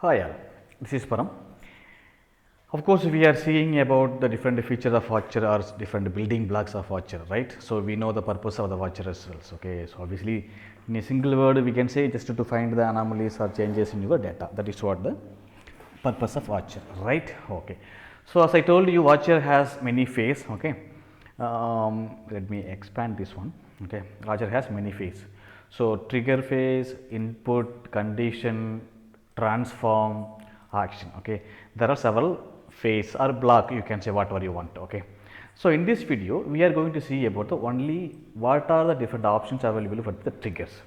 Hi all, this is Param. Of course, we are seeing about the different features of watcher or different building blocks of watcher, right? So we know the purpose of the watcher as well. Okay, so obviously, in a single word, we can say just to find the anomalies or changes in your data. That is what the purpose of watcher, right? Okay. So as I told you, watcher has many phase. Okay. Let me expand this one. Okay, watcher has many phase. So trigger phase, input, condition, transform, action. Okay, there are several phase or block, you can say whatever you want. Okay, so in this video we are going to see about the only what are the different options available for the triggers.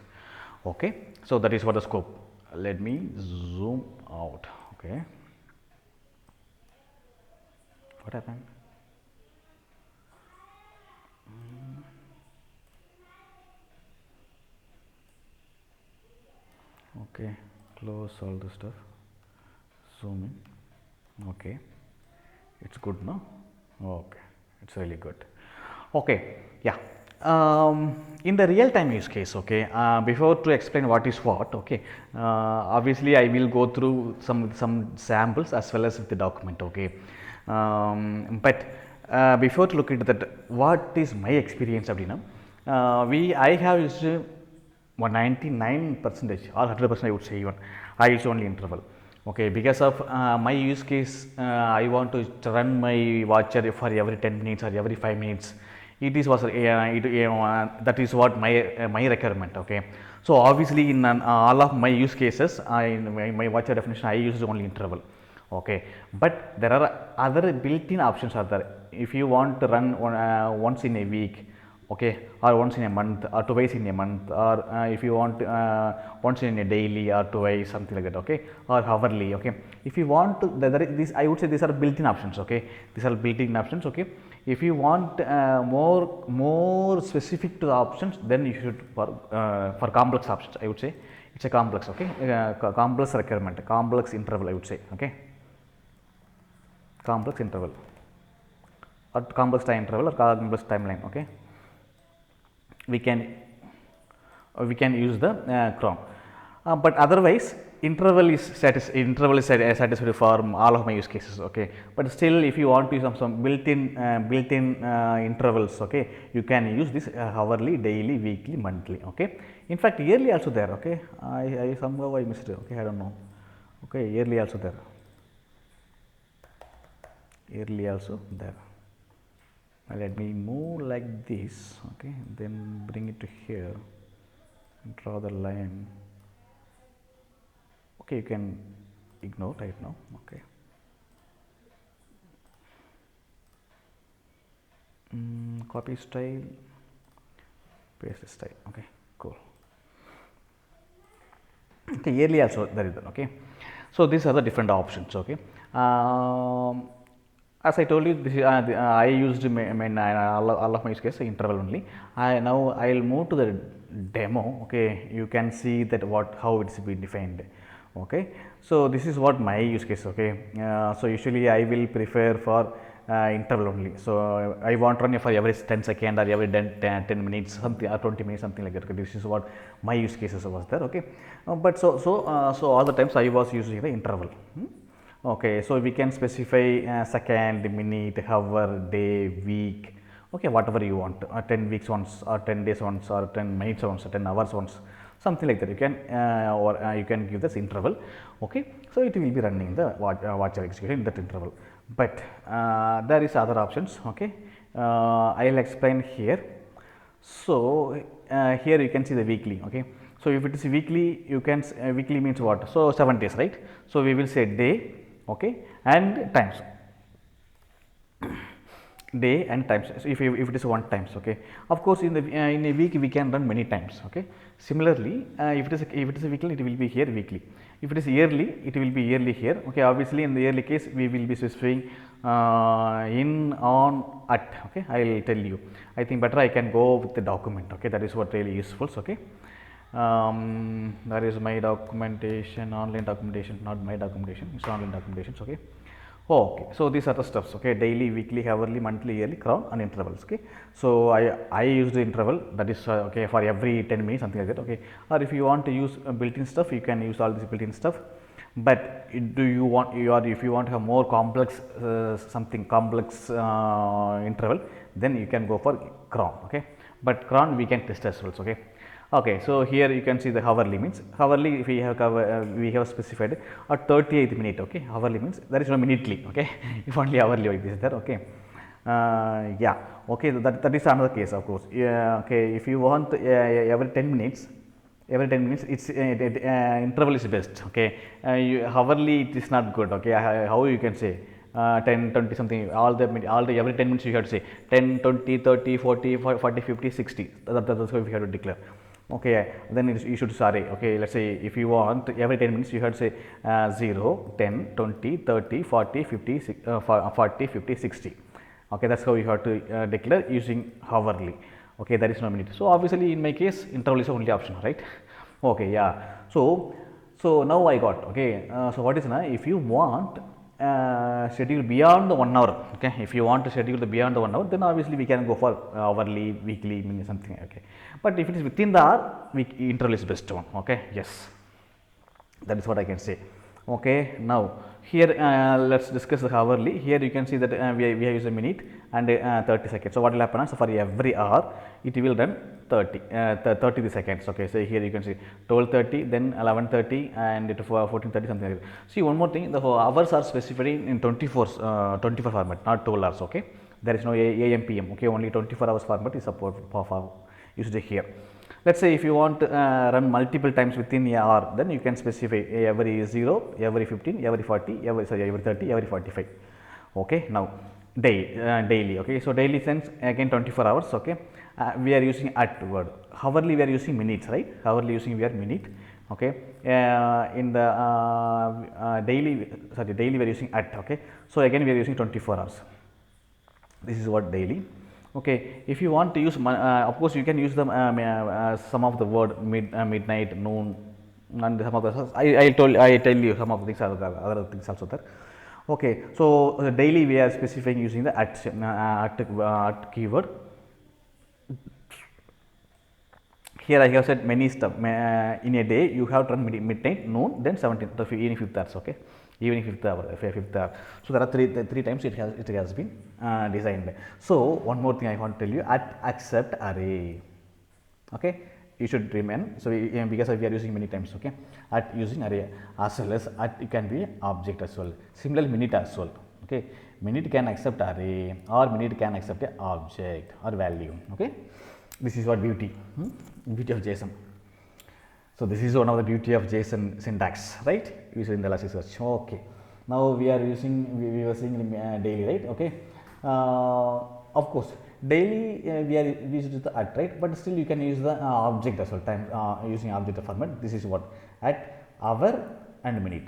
Okay, so that is what the scope. Let me zoom out. Okay, what happened? Okay, close all the stuff, zoom in. Okay, it's good, no? Okay, it's really good. Okay, yeah. In the real time use case, okay, before to explain what is what, okay, obviously I will go through some samples as well as with the document. Okay, but before to look into that, what is my experience அப்படின்னா, I have used 199% or 100% I would say, even I use only interval. Okay, because of my use case, I want to run my watcher for every 10 minutes or every 5 minutes. It is was that is what my requirement. Okay, so obviously in all of my use cases, my watcher definition I use only interval. Okay, but there are other built-in options are there. If you want to run once in a week, okay, or once in a month or twice in a month, or if you want once in a daily or twice, something like that. Okay, or hourly. Okay, if you want to, this I would say these are built-in options. Okay, these are built-in options. Okay, if you want more specific to the options, then you should for complex options, I would say it's a complex. Okay, complex requirement, complex interval, I would say. Okay, complex interval or complex time interval or complex timeline. Okay, we can use the Chrome, but otherwise interval is satisfied for all of my use cases. Okay, but still if you want to use some built-in intervals, okay, you can use this hourly, daily, weekly, monthly. Okay, in fact yearly also there. Okay, I somehow I missed it. Okay, I don't know. Okay, yearly also there, yearly also there. Let me move like this. Okay, then bring it to here, draw the line. Okay, you can ignore right now. Okay, copy style, paste style. Okay, cool. Okay, yearly also there is. Okay, so these are the different options. Okay, as I told you, this is, I used all of my use case interval only. Now I will move to the demo. Okay, you can see that how it's been defined. Okay, so this is what my use case. Okay, so usually I will prefer for interval only. So I want to run for every 10 second or every 10 minutes, something, or 20 minutes, something like that. Okay, this is what my use cases was there. Okay, but so all the times I was using the interval. Okay, so we can specify second, minute, hour, day, week. Okay, whatever you want, 10 weeks once, or 10 days once, or 10 minutes once, or 10 hours once, something like that. You can or you can give this interval. Okay, so it will be running the watcher execution in that interval. But there is other options. Okay, I'll explain here. So here you can see the weekly. Okay, so if it is weekly, you can weekly means what? So 7 days, right? So we will say day. Okay, and times, day and times. So if it is one times. Okay, of course in a week we can run many times. Okay, similarly if it is a weekly, it will be here weekly. If it is yearly, it will be yearly here. Okay, obviously in the yearly case we will be specifying in, on, at. Okay, I will tell you. I think better I can go with the document. Okay, that is what really useful. Okay, that is my documentation, online documentation, not my documentation, it's online documentation. Okay, okay, so these are the stuffs. Okay, daily, weekly, hourly, monthly, yearly, crown and intervals. Okay, so I use the interval, that is okay, for every 10 minutes, something like that. Okay, or if you want to use built-in stuff, you can use all this built-in stuff. But do you want if you want to have more complex something complex interval, then you can go for cron. Okay, but cron we can test as well. Okay. Okay, so here you can see the hourly means hourly. If we have specified a 38th minute. Okay, hourly means there is no minutely. Okay, if only hourly like this is there. Okay, yeah. Okay, that is another case, of course. Yeah, okay, if you want every 10 minutes, it's interval is best. Okay, hourly it is not good. Okay, how you can say 10 20 something, all the every 10 minutes you have to say 10 20 30 40 40 50 60. That's what we have to declare. Okay, then you should sorry. Okay, let's say if you want every 10 minutes you have to say 0 10 20 30 40 50 40 50 60. Okay, that's how you have to declare using hourly. Okay, there is no minute. So obviously in my case interval is the only option, right? Okay, yeah. So now I got. Okay, so what is now if you want schedule beyond the 1 hour. Okay, if you want to schedule the beyond the 1 hour, then obviously we can go for hourly, weekly, something. Okay, but if it is within the hour, interval is best one. Okay, yes, that is what I can say. Okay, now here let's discuss the hourly. Here you can see that we have used a minute and 30 seconds. So what will happen? So for every hour it will run 30 seconds. Okay, so here you can see 12:30, then 11:30, and 14:30, something like that. See, one more thing, the hours are specified in 24 format, not 12 hours. Okay, there is no AM PM. Okay, only 24 hours format is supported for used here. Let's say if you want to run multiple times within a hour, then you can specify every 0, every 15, every 40, every 30, every 45. Okay, now daily. Okay, so daily sense again 24 hours. Okay, we are using at word. Hourly we are using minutes, right? Hourly using we are minute. Okay, in the daily we are using at. Okay, so again we are using 24 hours. This is what daily. Okay, if you want to use of course you can use them some of the word midnight, noon, and some of the I tell you some of the things are other things also there. Okay, so daily we are specifying using the at keyword. Here I have said many stuff in a day you have to run midnight, noon, then 17 evening 5th hours. Okay, evening 5th hour. So there are three times it has been designed. So one more thing I want to tell you, at accept array. Okay, you should remain. So because we are using many times. Okay, at using array as well as at it can be object as well. Similarly minute as well. Okay, minute can accept array or minute can accept a object or value. Okay, this is what beauty of JSON. So this is one of the beauty of JSON syntax, right? Used in the Elasticsearch. Okay. Now we are using we were seeing daily, right? Okay. Of course, daily we used the at, right? But still you can use the object as well. Time using object format. This is what at, hour, and minute.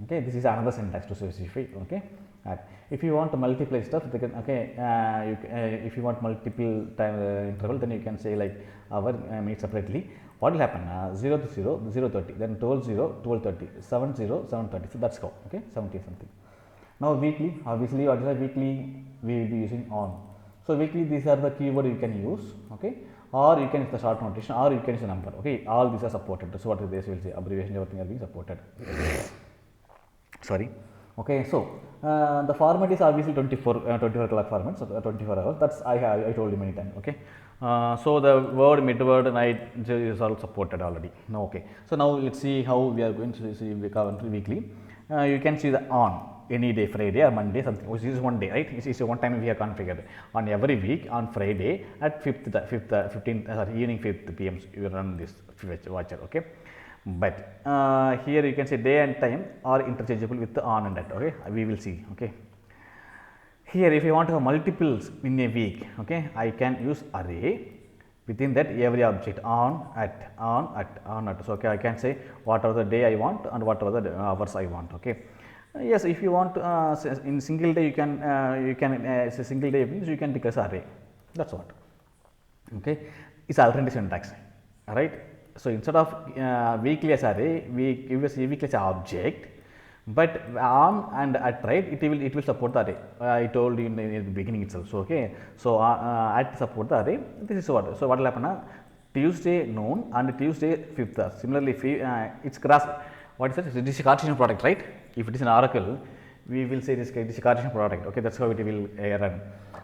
Okay. This is another syntax to specify. Okay. At. If you want to multiply stuff, they can, okay. If you want multiple time interval, then you can say like hour, minute separately. What will happen? 0 to 0, 0 30, then 12 0, 12 30, 7 0, 7 30. So that's how. Okay, 70 something. Now weekly, obviously, what is a weekly? We will be using on. So weekly, these are the keyword you can use. Okay, or you can use the short notation, or you can use a number. Okay, all these are supported. So what this will say? Abbreviation, everything are being supported. Sorry. Okay, so the format is obviously 24 o'clock format, so 24 hours. That's I told you many times. Okay, so the word, mid-word, night is all supported already. No, okay. So now let's see how we are going to see weekly. You can see the on any day, Friday or Monday, something which is one day, right? It's one time we have configured on every week on Friday at 15th evening 5th p.m. you run this watcher. Okay. But here you can say day and time are interchangeable with the on and at. Okay, we will see. Okay, here if you want to have multiples in a week, okay, I can use array. Within that every object on at. So okay, I can say whatever the day I want and whatever the hours I want. Okay, yes, if you want in single day you can it's a single day means you can declare array. That's what. Okay, it's alternative syntax, right? So instead of weekly as array, we give us weekly as object, but on and at, right, it will support the array. I told you in the beginning itself. So okay, so at support the array. This is what. So what will happen? Tuesday noon and Tuesday 5th hour. Similarly, it's cross. what is it? It is a Cartesian product, right? If it is an oracle, we will say it is a Cartesian product. Okay, that's how it will run.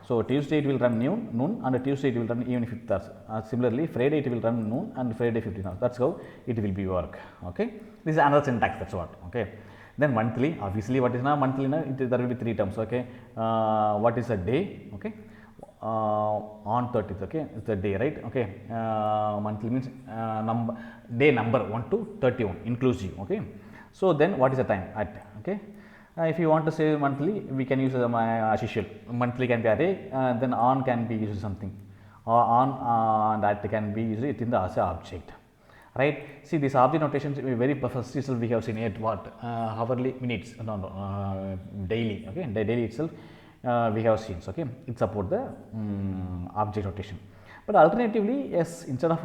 So Tuesday it will run noon, and Tuesday it will run even 50 hours. Similarly, Friday it will run noon, and Friday 15 hours. That's how it will be work. Okay, this is another syntax. That's what. Okay. Then monthly, obviously, what is now monthly? Now there will be 3 terms. Okay, what is a day? Okay, on 30th. Okay, it's the day, right? Okay, monthly means day number 1 to 31 inclusive. Okay, so then what is the time at? Okay. If you want to say monthly, we can use as usual. Monthly can be array, then on can be used something, or on that can be used in the as a object, right? See, this object notations very first itself we have seen it what hourly minutes, daily. Okay, daily itself we have seen. Okay, it support the object notation. But alternatively, yes, instead of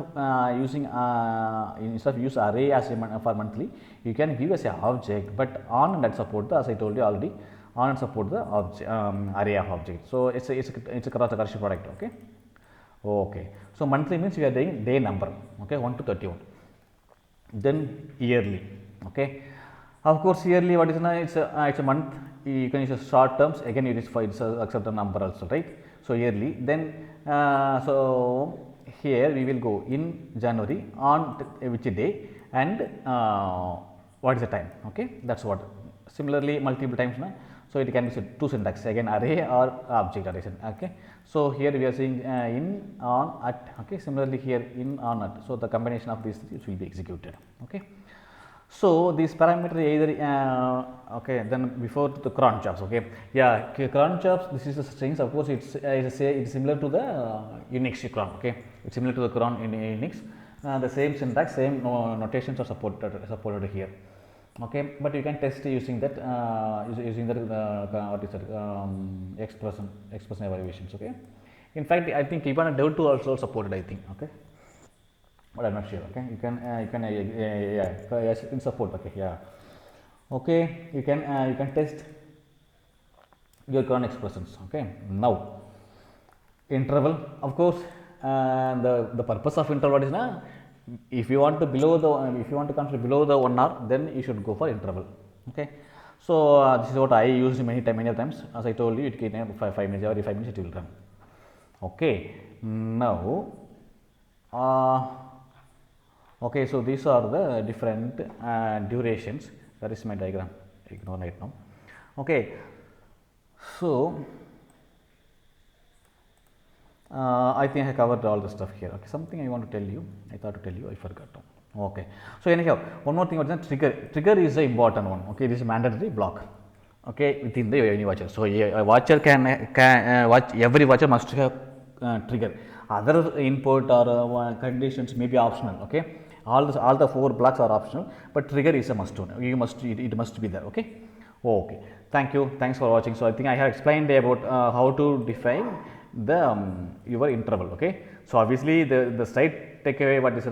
use array as a for monthly, you can give as a object, but on that support the, as I told you already, on support the object array of object. So it's a Cartesian product. Okay. Okay. So monthly means we are doing day number. Okay, 1 to 31. Then yearly. Okay. Of course, yearly what is now? It's a month. You can use short terms. Again, it is for it's accept a number also, right? So yearly. Then so here we will go in January on which day and what is the time. Okay, that's what. Similarly, multiple times now. So it can be two syntax, again array or object array. Okay. So here we are saying in, on, at. Okay. Similarly here in, on, at. So the combination of these three will be executed. Okay. So this parameter either okay, then before the cron jobs. Okay, yeah, cron jobs. This is the strings. Of course, it's similar to the Unix cron. Okay, it's similar to the cron in Unix. The same syntax, same notations are supported here. Okay, but you can test using that using that what is that expression evaluations. Okay, in fact, I think even Dev 2 also supported. I think. Okay. But I'm not sure. Okay, you can yes, you can support. Okay, yeah, okay, you can test your current expressions. Okay, now interval. Of course, the purpose of interval what is now? If you want to consider below the 1 hour, then you should go for interval. Okay, so this is what I used many times. As I told you, it can 5 minutes, every 5 minutes it will run. Okay, now. Okay, so these are the different durations. That is my diagram. Ignore right now. Okay, so I think I covered all the stuff here. Okay, something I want to tell you. I thought to tell you, I forgot. Okay, so anyhow, one more thing was the trigger. Trigger is the important one. Okay, this is mandatory block. Okay, within the UniWatcher. So a watcher can watch. Every watcher must have trigger. Other input or conditions may be optional. Okay. All the 4 blocks are optional, but trigger is a must. You must it must be there. Okay. Okay. Thank you. Thanks for watching. So I think I have explained about how to define the your interval. Okay. So obviously the straight takeaway what is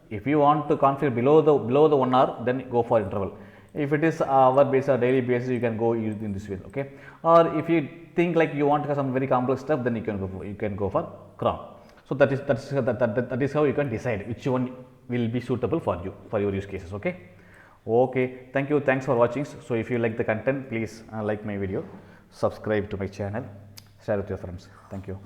if you want to configure below the 1 hour, then go for interval. If it is hour based or daily basis, you can go use in this way. Okay. Or if you think like you want to have some very complex stuff, then you can go for cron. So that is how you can decide which one will be suitable for you for your use cases. Okay. Okay. Thank you. Thanks for watching. So if you like the content, please like my video, subscribe to my channel, share with your friends. Thank you.